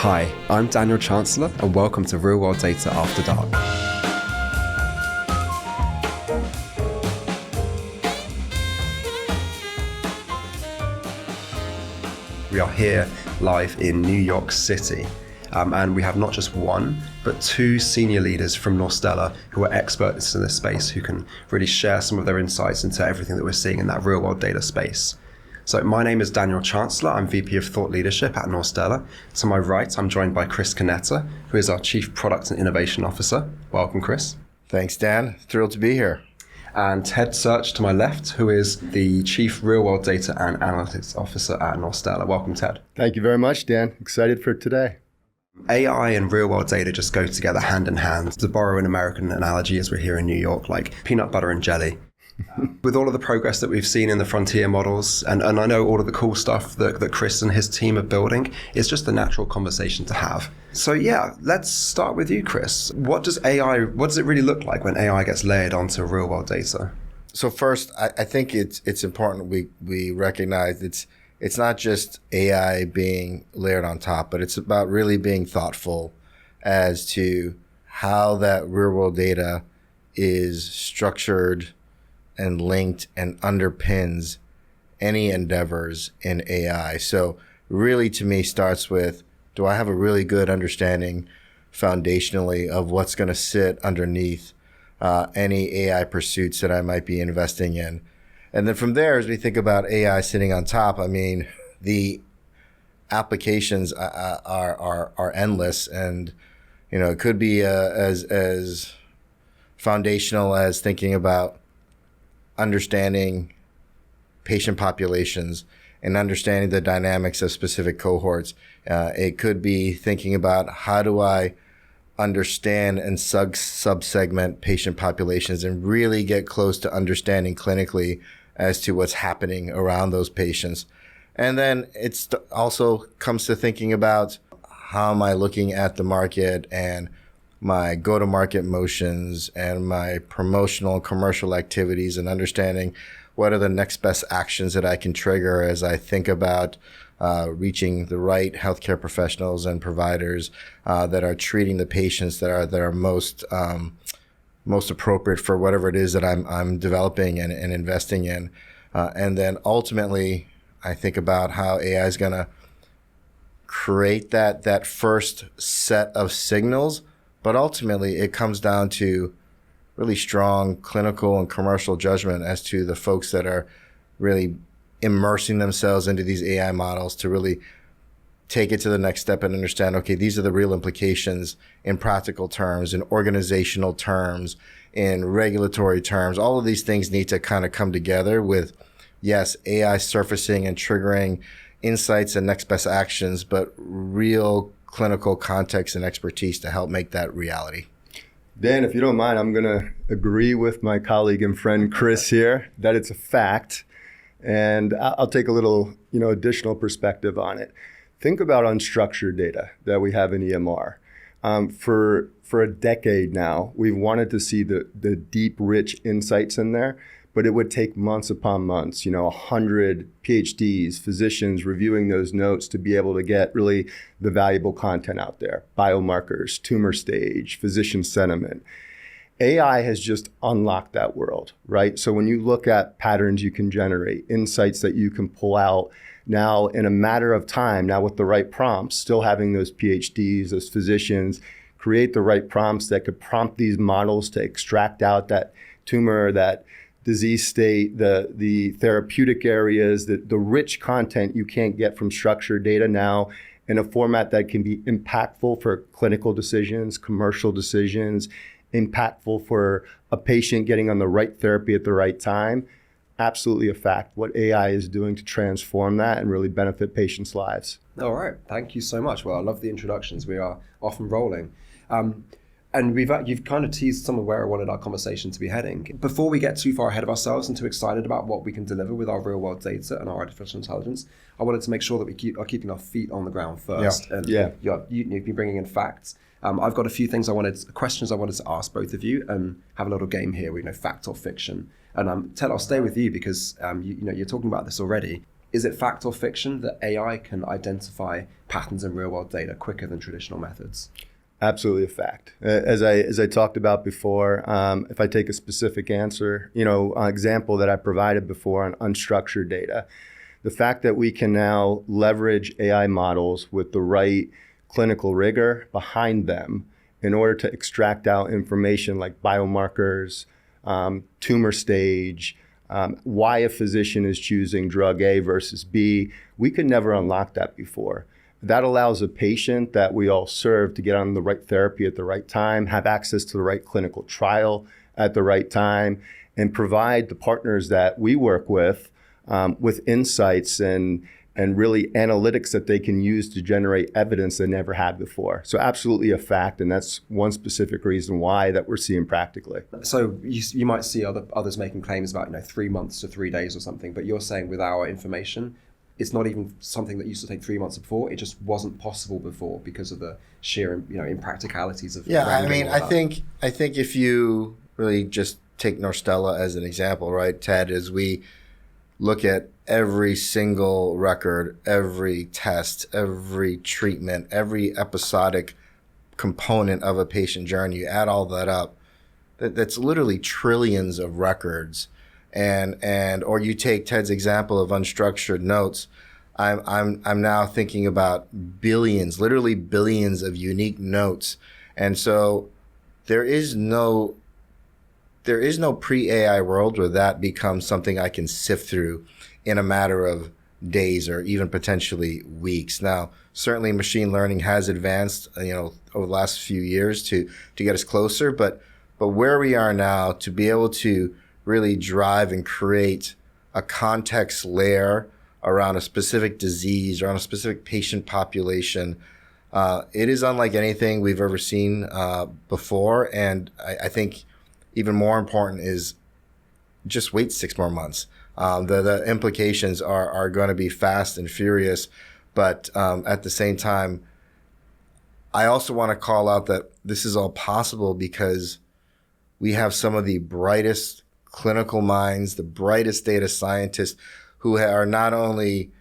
Hi, I'm Daniel Chancellor and welcome to Real World Data After Dark. We are here live in New York City and we have not just one, but two senior leaders from Norstella who are experts in this space who can really share some of their insights into everything that we're seeing in that real world data space. So my name is Daniel Chancellor. I'm VP of Thought Leadership at Norstella. To my right, I'm joined by Kris Kaneta, who is our Chief Product and Innovation Officer. Welcome, Kris. Thanks, Dan. Thrilled to be here. And Ted Search to my left, who is the Chief Real World Data and Analytics Officer at Norstella. Welcome, Ted. Thank you very much, Dan. Excited for today. AI and real world data just go together hand in hand. To borrow an American analogy, as we're here in New York, like peanut butter and jelly. With all of the progress that we've seen in the frontier models, and I know all of the cool stuff that Kris and his team are building, it's just a natural conversation to have. So yeah, let's start with you, Kris. What does it really look like when AI gets layered onto real world data? So first, I think it's important we recognize it's not just AI being layered on top, but it's about really being thoughtful as to how that real world data is structured and linked and underpins any endeavors in AI. So really, to me, starts with, do I have a really good understanding foundationally of what's going to sit underneath any AI pursuits that I might be investing in? And then from there, as we think about AI sitting on top, I mean, the applications are endless, and it could be as foundational as thinking about understanding patient populations and understanding the dynamics of specific cohorts. It could be thinking about how do I understand and sub-segment patient populations and really get close to understanding clinically as to what's happening around those patients. And then it's also comes to thinking about how am I looking at the market and my go-to-market motions and my promotional commercial activities, and understanding what are the next best actions that I can trigger as I think about reaching the right healthcare professionals and providers that are treating the patients that are most appropriate for whatever it is that I'm developing and investing in. And then ultimately, I think about how AI is going to create that first set of signals. But ultimately, it comes down to really strong clinical and commercial judgment as to the folks that are really immersing themselves into these AI models to really take it to the next step and understand, okay, these are the real implications in practical terms, in organizational terms, in regulatory terms. All of these things need to kind of come together with, yes, AI surfacing and triggering insights and next best actions, but real clinical context and expertise to help make that reality. Dan, if you don't mind, I'm going to agree with my colleague and friend Kris here that it's a fact. And I'll take a little, additional perspective on it. Think about unstructured data that we have in EMR. For a decade now, we've wanted to see the deep, rich insights in there, but it would take months upon months, 100 PhDs, physicians reviewing those notes to be able to get really the valuable content out there. Biomarkers, tumor stage, physician sentiment. AI has just unlocked that world, right? So when you look at patterns you can generate, insights that you can pull out now in a matter of time, now with the right prompts, still having those PhDs, those physicians, create the right prompts that could prompt these models to extract out that tumor, that disease state, the therapeutic areas, the rich content you can't get from structured data now in a format that can be impactful for clinical decisions, commercial decisions, impactful for a patient getting on the right therapy at the right time. Absolutely a fact. What AI is doing to transform that and really benefit patients' lives. All right. Thank you so much. Well, I love the introductions. We are off and rolling. And you've kind of teased some of where I wanted our conversation to be heading. Before we get too far ahead of ourselves and too excited about what we can deliver with our real world data and our artificial intelligence, I wanted to make sure that we are keeping our feet on the ground first. Yeah. And you've been bringing in facts. I've got a few questions I wanted to ask both of you and have a little game here. We know fact or fiction. And Ted, I'll stay with you because you're talking about this already. Is it fact or fiction that AI can identify patterns in real-world data quicker than traditional methods? Absolutely a fact. As I talked about before, if I take a specific answer, an example that I provided before on unstructured data, the fact that we can now leverage AI models with the right clinical rigor behind them in order to extract out information like biomarkers, tumor stage, why a physician is choosing drug A versus B, we could never unlock that before. That allows a patient that we all serve to get on the right therapy at the right time, have access to the right clinical trial at the right time, and provide the partners that we work with insights and really analytics that they can use to generate evidence they never had before. So absolutely a fact, and that's one specific reason why that we're seeing practically. So you might see others making claims about 3 months to 3 days or something, but you're saying with our information, it's not even something that used to take 3 months before. It just wasn't possible before because of the sheer impracticalities of I think if you really just take Norstella as an example, right, Ted, as we look at every single record, every test, every treatment, every episodic component of a patient journey, you add all that up, that's literally trillions of records. Or you take Ted's example of unstructured notes. I'm now thinking about billions, literally billions of unique notes. And so there is no pre-AI world where that becomes something I can sift through in a matter of days or even potentially weeks. Now, certainly machine learning has advanced, over the last few years to get us closer, but where we are now, to be able to really drive and create a context layer around a specific disease, around a specific patient population, it is unlike anything we've ever seen before. And I think even more important is just wait 6 more months. The implications are going to be fast and furious, but at the same time, I also want to call out that this is all possible because we have some of the brightest clinical minds, the brightest data scientists who are not only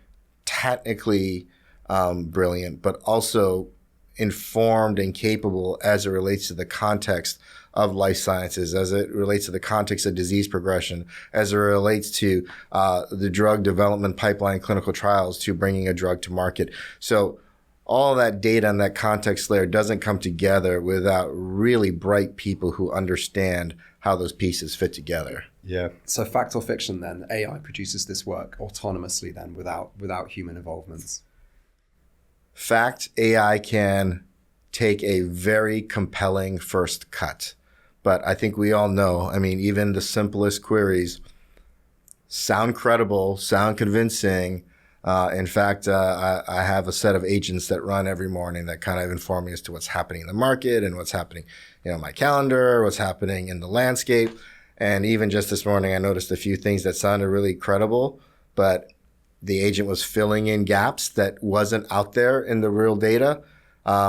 technically brilliant, but also informed and capable as it relates to the context of life sciences, as it relates to the context of disease progression, as it relates to the drug development pipeline, clinical trials, to bringing a drug to market. So all that data and that context layer doesn't come together without really bright people who understand how those pieces fit together. Yeah. So fact or fiction then, AI produces this work autonomously then without human involvement? Fact, AI can take a very compelling first cut. But I think we all know, even the simplest queries sound credible, sound convincing. In fact, I have a set of agents that run every morning that kind of inform me as to what's happening in the market and what's happening, my calendar, what's happening in the landscape. And even just this morning, I noticed a few things that sounded really credible, but the agent was filling in gaps that wasn't out there in the real data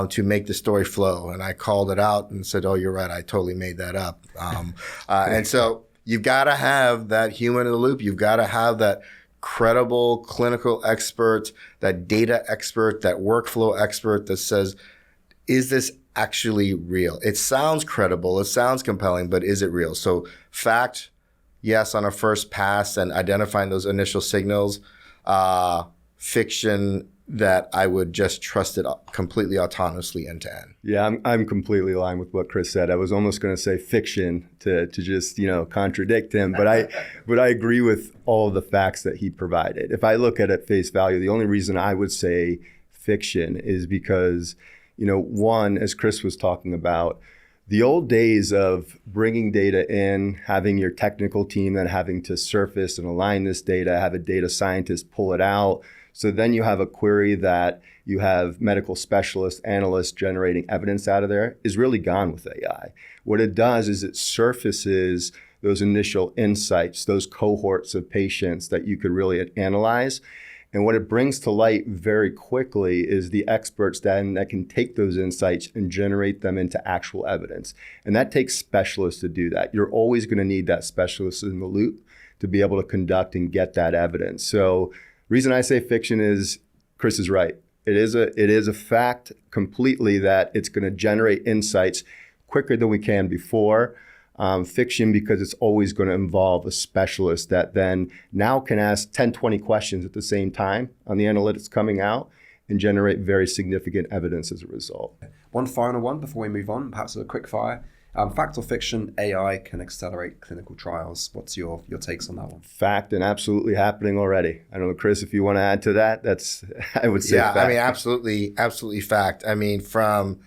to make the story flow. And I called it out and said, oh, you're right, I totally made that up. And so you've got to have that human in the loop. You've got to have that credible clinical expert, that data expert, that workflow expert that says, is this actually real? It sounds credible, it sounds compelling, but is it real? So fact, yes, on a first pass and identifying those initial signals. Fiction, that I would just trust it completely autonomously end to end. Yeah, I'm completely aligned with what Kris said. I was almost going to say fiction to just contradict him, but I agree with all of the facts that he provided. If I look at it face value, the only reason I would say fiction is because one, as Kris was talking about, the old days of bringing data in, having your technical team then having to surface and align this data, have a data scientist pull it out. So then you have a query that you have medical specialists, analysts generating evidence out of there is really gone with AI. What it does is it surfaces those initial insights, those cohorts of patients that you could really analyze. And what it brings to light very quickly is the experts then that can take those insights and generate them into actual evidence. And that takes specialists to do that. You're always going to need that specialist in the loop to be able to conduct and get that evidence. So Reason I say fiction is Kris is right. It is a fact completely that it's going to generate insights quicker than we can before. Fiction because it's always going to involve a specialist that then now can ask 10, 20 questions at the same time on the analytics coming out and generate very significant evidence as a result. One final one before we move on, perhaps a quick fire. Fact or fiction, AI can accelerate clinical trials. What's your takes on that one? Fact, and absolutely happening already. I don't know, Kris, if you want to add to that, I would say fact. I mean, absolutely fact. I mean, from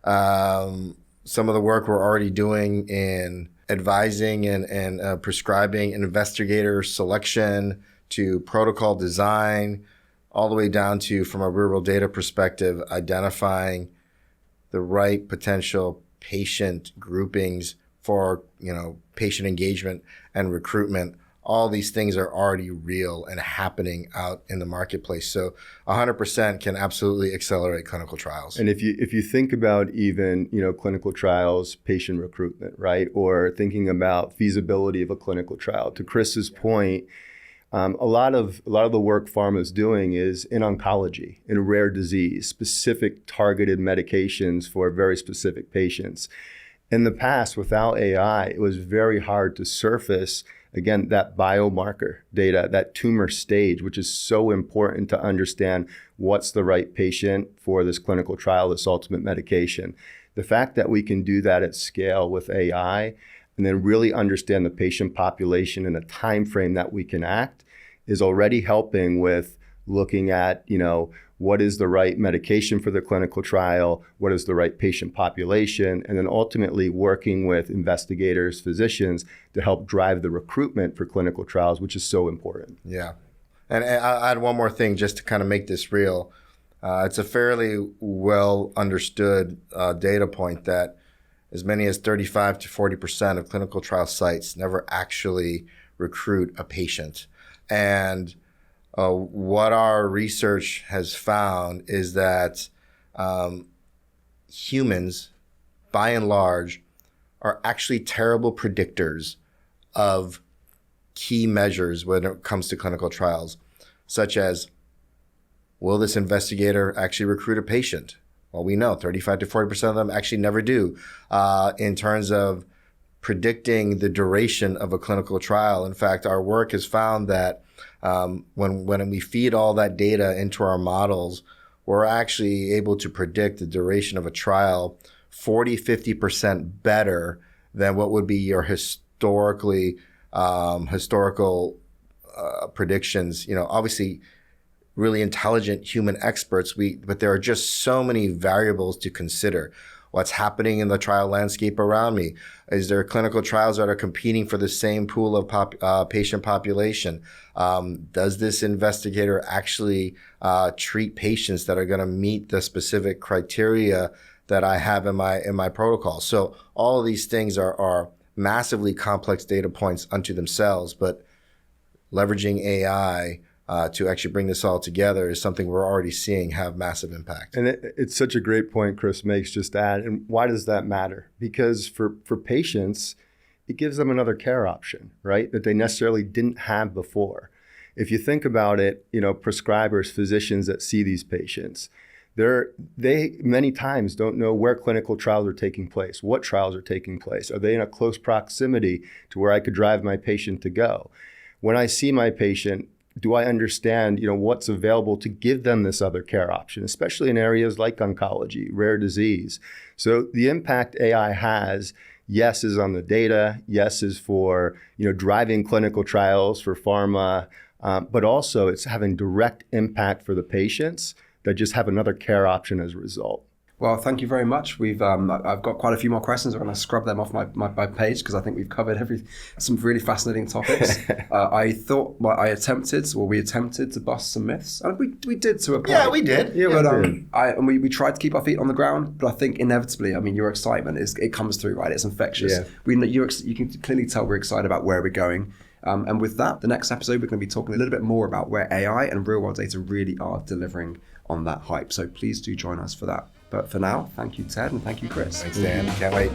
some of the work we're already doing in advising and prescribing investigator selection to protocol design, all the way down to, from a real-world data perspective, identifying the right potential patient groupings for, patient engagement and recruitment. All these things are already real and happening out in the marketplace. So 100% can absolutely accelerate clinical trials. And if you think about even, clinical trials, patient recruitment, right? Or thinking about feasibility of a clinical trial, to Kris's point, a lot of the work Pharma is doing is in oncology, in rare disease, specific targeted medications for very specific patients. In the past, without AI, it was very hard to surface, again, that biomarker data, that tumor stage, which is so important to understand what's the right patient for this clinical trial, this ultimate medication. The fact that we can do that at scale with AI and then really understand the patient population in a time frame that we can act is already helping with looking at, what is the right medication for the clinical trial, what is the right patient population, and then ultimately working with investigators, physicians to help drive the recruitment for clinical trials, which is so important. Yeah. And I'll add one more thing just to kind of make this real. It's a fairly well understood data point that as many as 35 to 40% of clinical trial sites never actually recruit a patient. And what our research has found is that humans, by and large, are actually terrible predictors of key measures when it comes to clinical trials, such as, will this investigator actually recruit a patient? Well, we know 35 to 40% of them actually never do. In terms of predicting the duration of a clinical trial. In fact, our work has found that when we feed all that data into our models, we're actually able to predict the duration of a trial 40-50% better than what would be your historical predictions. Obviously, really intelligent human experts, but there are just so many variables to consider. What's happening in the trial landscape around me? Is there clinical trials that are competing for the same pool of patient population? Does this investigator actually treat patients that are going to meet the specific criteria that I have in my protocol? So all of these things are massively complex data points unto themselves, but leveraging AI to actually bring this all together is something we're already seeing have massive impact. And it's such a great point Kris makes, just to add. And why does that matter? Because for patients, it gives them another care option, right? That they necessarily didn't have before. If you think about it, prescribers, physicians that see these patients, they many times don't know where clinical trials are taking place, what trials are taking place. Are they in a close proximity to where I could drive my patient to go? When I see my patient, do I understand, what's available to give them this other care option, especially in areas like oncology, rare disease? So the impact AI has, yes, is on the data, yes, is for, driving clinical trials for pharma, but also it's having direct impact for the patients that just have another care option as a result. Well, thank you very much. I've got quite a few more questions. I'm going to scrub them off my page because I think we've covered some really fascinating topics. We attempted to bust some myths. And we did to a point. Yeah, we did. But we tried to keep our feet on the ground, but I think inevitably, your excitement it comes through, right? It's infectious. Yeah. You can clearly tell we're excited about where we're going. And with that, the next episode, we're going to be talking a little bit more about where AI and real-world data really are delivering on that hype. So please do join us for that. But for now, thank you, Ted, and thank you, Kris. Thanks, Dan. Can't wait.